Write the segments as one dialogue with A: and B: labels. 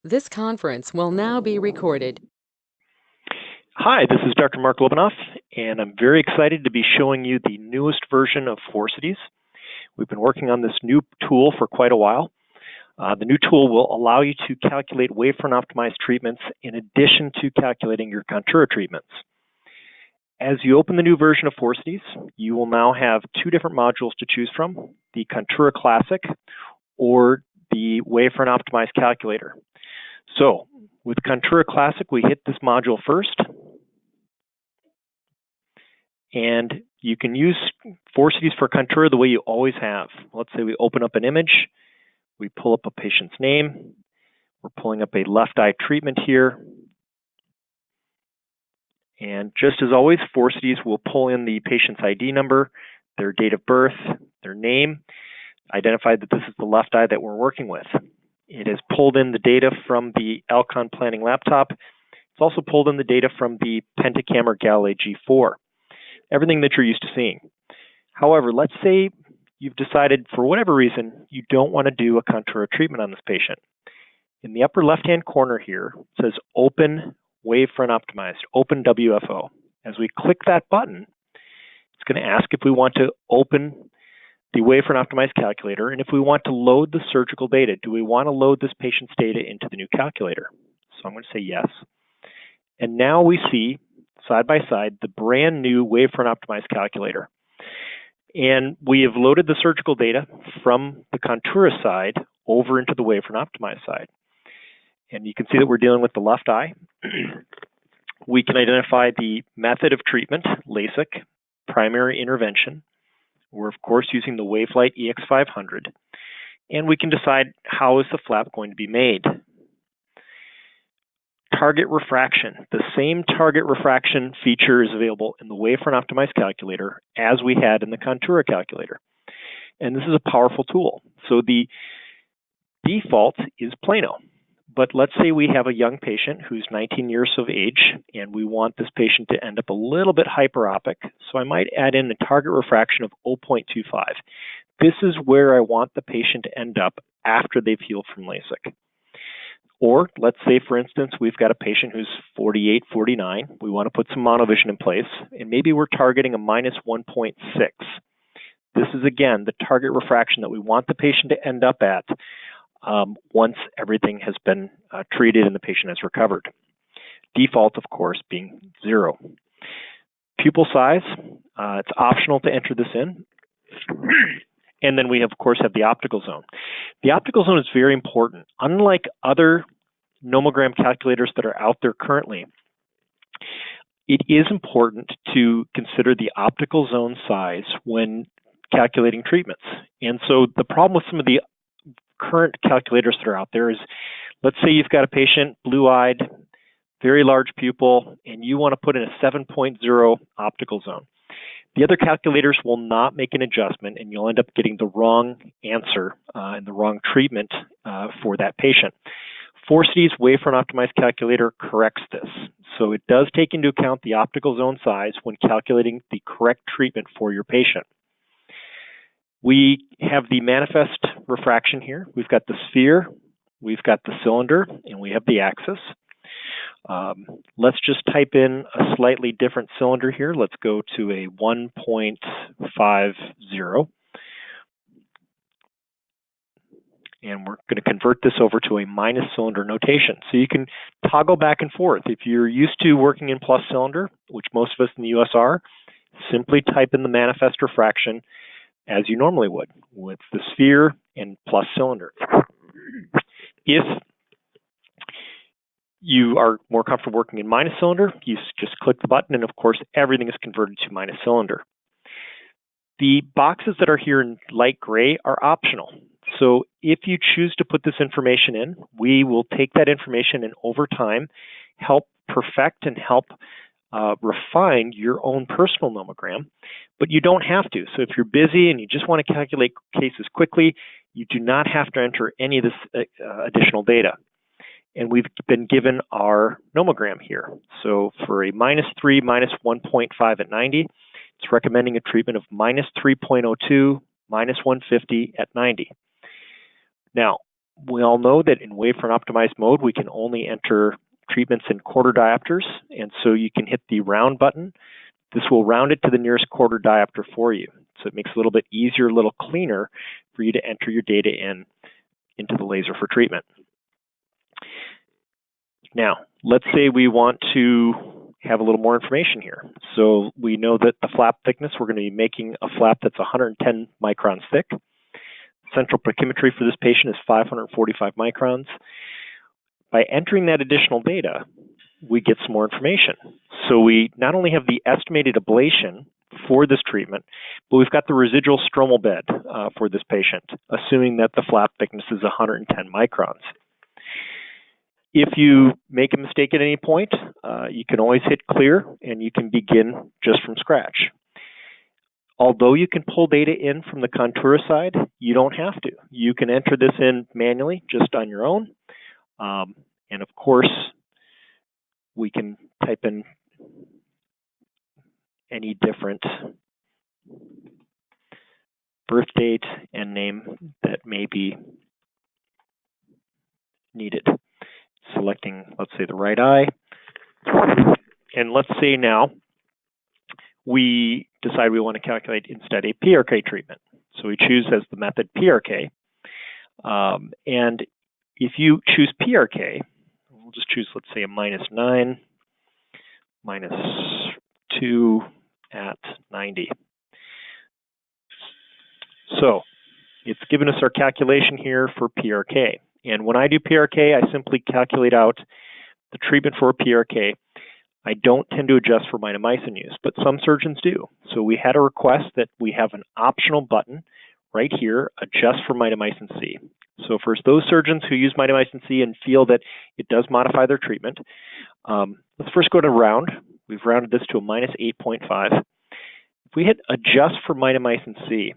A: This conference will now be recorded.
B: Hi, this is Dr. Mark Lobanoff, and I'm very excited to be showing you the newest version of Forcities. We've been working on this new tool for quite a while. The new tool will allow you to calculate wavefront-optimized treatments in addition to calculating your Contura treatments. As you open the new version of Forcities, you will now have two different modules to choose from, the Contura Classic or the Wavefront-Optimized Calculator. So, with Contura Classic, we hit this module first, and you can use Forcities for Contura the way you always have. Let's say we open up an image, we pull up a patient's name, we're pulling up a left eye treatment here, and just as always, Forcities will pull in the patient's ID number, their date of birth, their name, identify that this is the left eye that we're working with. It has pulled in the data from the Alcon Planning laptop. It's also pulled in the data from the Pentacam or Galilei G4. Everything that you're used to seeing. However, let's say you've decided for whatever reason you don't want to do a Contura treatment on this patient. In the upper left-hand corner here, it says Open Wavefront Optimized, Open WFO. As we click that button, it's going to ask if we want to open the Wavefront Optimized Calculator, and if we want to load the surgical data. Do we want to load this patient's data into the new calculator? So I'm going to say yes. And now we see, side by side, the brand new Wavefront Optimized Calculator. And we have loaded the surgical data from the Contura side over into the Wavefront Optimized side. And you can see that we're dealing with the left eye. We can identify the method of treatment, LASIK, primary intervention. We're, of course, using the WaveLight EX500. And we can decide how is the flap going to be made. Target refraction. The same target refraction feature is available in the Wavefront Optimized Calculator as we had in the Contura calculator. And this is a powerful tool. So the default is plano. But let's say we have a young patient who's 19 years of age, and we want this patient to end up a little bit hyperopic. So I might add in a target refraction of 0.25. This is where I want the patient to end up after they've healed from LASIK. Or let's say, for instance, we've got a patient who's 48, 49. We want to put some monovision in place, and maybe we're targeting a minus 1.6. This is, again, the target refraction that we want the patient to end up at once everything has been treated and the patient has recovered. Default, of course, being 0. Pupil size, it's optional to enter this in. And then we, of course, have the optical zone. The optical zone is very important. Unlike other nomogram calculators that are out there currently, it is important to consider the optical zone size when calculating treatments. And so the problem with some of the current calculators that are out there is, let's say you've got a patient, blue-eyed, very large pupil, and you want to put in a 7.0 optical zone. The other calculators will not make an adjustment, and you'll end up getting the wrong answer and the wrong treatment for that patient. Forcities Wavefront Optimized Calculator corrects this. So it does take into account the optical zone size when calculating the correct treatment for your patient. We have the manifest refraction here. We've got the sphere, we've got the cylinder, and we have the axis. Let's just type in a slightly different cylinder here. Let's go to a 1.50. And we're going to convert this over to a minus cylinder notation. So you can toggle back and forth. If you're used to working in plus cylinder, which most of us in the US are, simply type in the manifest refraction as you normally would, with the sphere and plus cylinder. If you are more comfortable working in minus cylinder, you just click the button, and of course, everything is converted to minus cylinder. The boxes that are here in light gray are optional. So if you choose to put this information in, we will take that information and over time help perfect and help refine your own personal nomogram, but you don't have to. So if you're busy and you just want to calculate cases quickly, you do not have to enter any of this additional data. And we've been given our nomogram here. So for a -3, -1.5 at 90, it's recommending a treatment of -3.02, -150 at 90. Now, We all know that in waveform optimized mode, we can only enter treatments in quarter diopters, and so you can hit the round button. This will round it to the nearest quarter diopter for you. So it makes it a little bit easier, a little cleaner for you to enter your data into the laser for treatment. Now, let's say we want to have a little more information here. So we know that the flap thickness, we're going to be making a flap that's 110 microns thick. Central pachymetry for this patient is 545 microns. By entering that additional data, we get some more information. So we not only have the estimated ablation for this treatment, but we've got the residual stromal bed for this patient, assuming that the flap thickness is 110 microns. If you make a mistake at any point, you can always hit clear and you can begin just from scratch. Although you can pull data in from the Contura side, you don't have to. You can enter this in manually just on your own. And of course, we can type in any different birth date and name that may be needed. Selecting, let's say, the right eye. And let's say now we decide we want to calculate instead a PRK treatment. So we choose as the method PRK. And if you choose PRK, we'll just choose, let's say, a -9, -2 at 90. So it's given us our calculation here for PRK. And when I do PRK, I simply calculate out the treatment for PRK. I don't tend to adjust for mitomycin use, but some surgeons do. So we had a request that we have an optional button right here, adjust for mitomycin C. So for those surgeons who use mitomycin C and feel that it does modify their treatment, let's first go to round. We've rounded this to a -8.5. If we hit adjust for mitomycin C,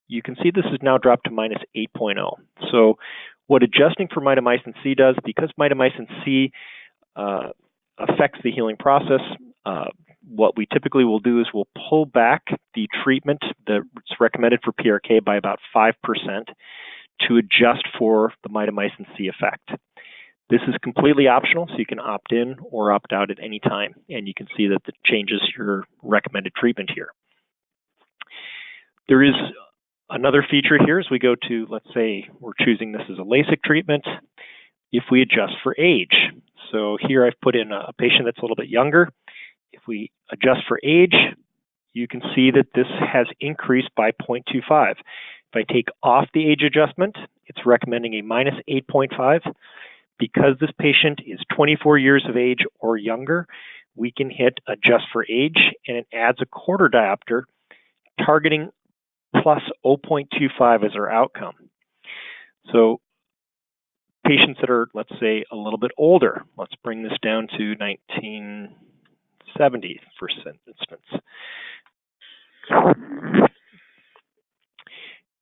B: you can see this is now dropped to -8.0. So what adjusting for mitomycin C does, because mitomycin C affects the healing process, what we typically will do is we'll pull back the treatment that's recommended for PRK by about 5% to adjust for the mitomycin C effect. This is completely optional, so you can opt in or opt out at any time, and you can see that it changes your recommended treatment here. There is another feature here as we go to, let's say we're choosing this as a LASIK treatment, if we adjust for age. So here I've put in a patient that's a little bit younger. If we adjust for age, you can see that this has increased by 0.25. If I take off the age adjustment, it's recommending a -8.5. Because this patient is 24 years of age or younger, we can hit adjust for age, and it adds a quarter diopter, targeting plus 0.25 as our outcome. So patients that are, let's say, a little bit older, let's bring this down to 1970 for instance.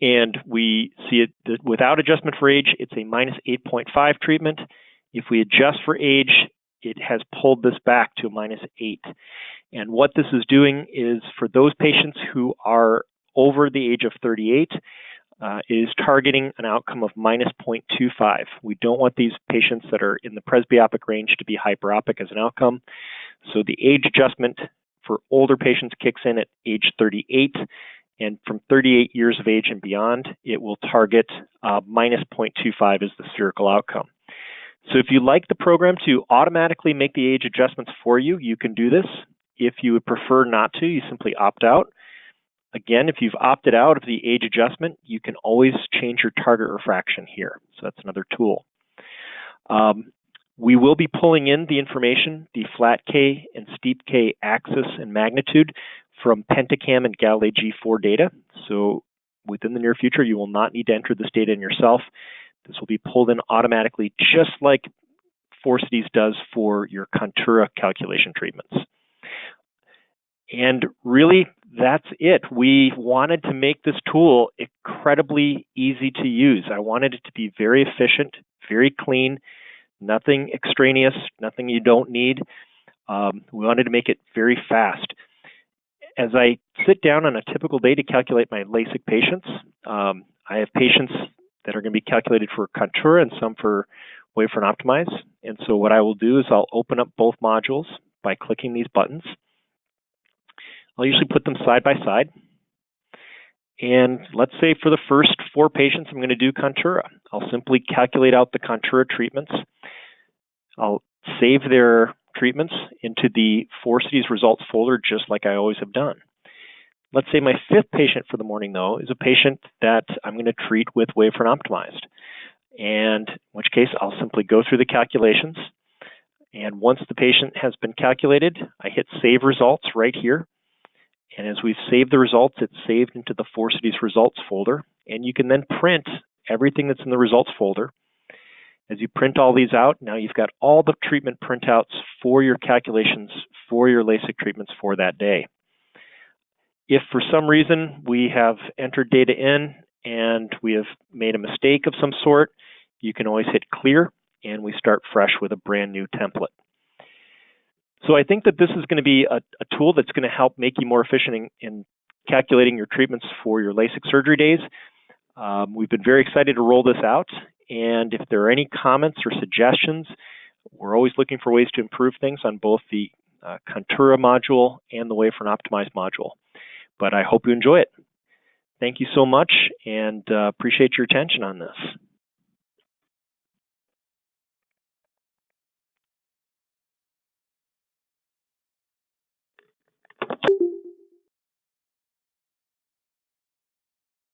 B: And we see it that without adjustment for age, it's a -8.5 treatment. If we adjust for age, it has pulled this back to a -8. And what this is doing is for those patients who are over the age of 38, is targeting an outcome of -0.25. We don't want these patients that are in the presbyopic range to be hyperopic as an outcome. So the age adjustment for older patients kicks in at age 38. And from 38 years of age and beyond, it will target -0.25 as the spherical outcome. So if you like the program to automatically make the age adjustments for you, you can do this. If you would prefer not to, you simply opt out. Again, if you've opted out of the age adjustment, you can always change your target refraction here. So that's another tool. We will be pulling in the information, the flat K and steep K axis and magnitude from Pentacam and Galilei G4 data. So within the near future, you will not need to enter this data in yourself. This will be pulled in automatically, just like Forcities does for your Contura calculation treatments. And really, that's it. We wanted to make this tool incredibly easy to use. I wanted it to be very efficient, very clean, nothing extraneous, nothing you don't need. We wanted to make it very fast. As I sit down on a typical day to calculate my LASIK patients, I have patients that are going to be calculated for Contura and some for Wavefront Optimize. And so what I will do is I'll open up both modules by clicking these buttons. I'll usually put them side by side. And let's say for the first 4 patients, I'm going to do Contura. I'll simply calculate out the Contura treatments. I'll save their treatments into the 4Cities results folder just like I always have done. Let's say my 5th patient for the morning, though, is a patient that I'm going to treat with Wavefront Optimized. And in which case, I'll simply go through the calculations. And once the patient has been calculated, I hit Save Results right here. And as we've saved the results, it's saved into the 4Cities results folder. And you can then print everything that's in the results folder. As you print all these out, now you've got all the treatment printouts for your calculations for your LASIK treatments for that day. If for some reason we have entered data in and we have made a mistake of some sort, you can always hit Clear and we start fresh with a brand new template. So I think that this is going to be a tool that's going to help make you more efficient in calculating your treatments for your LASIK surgery days. We've been very excited to roll this out, and if there are any comments or suggestions, we're always looking for ways to improve things on both the Contura module and the Wavefront Optimize module. But I hope you enjoy it. Thank you so much, and appreciate your attention on this.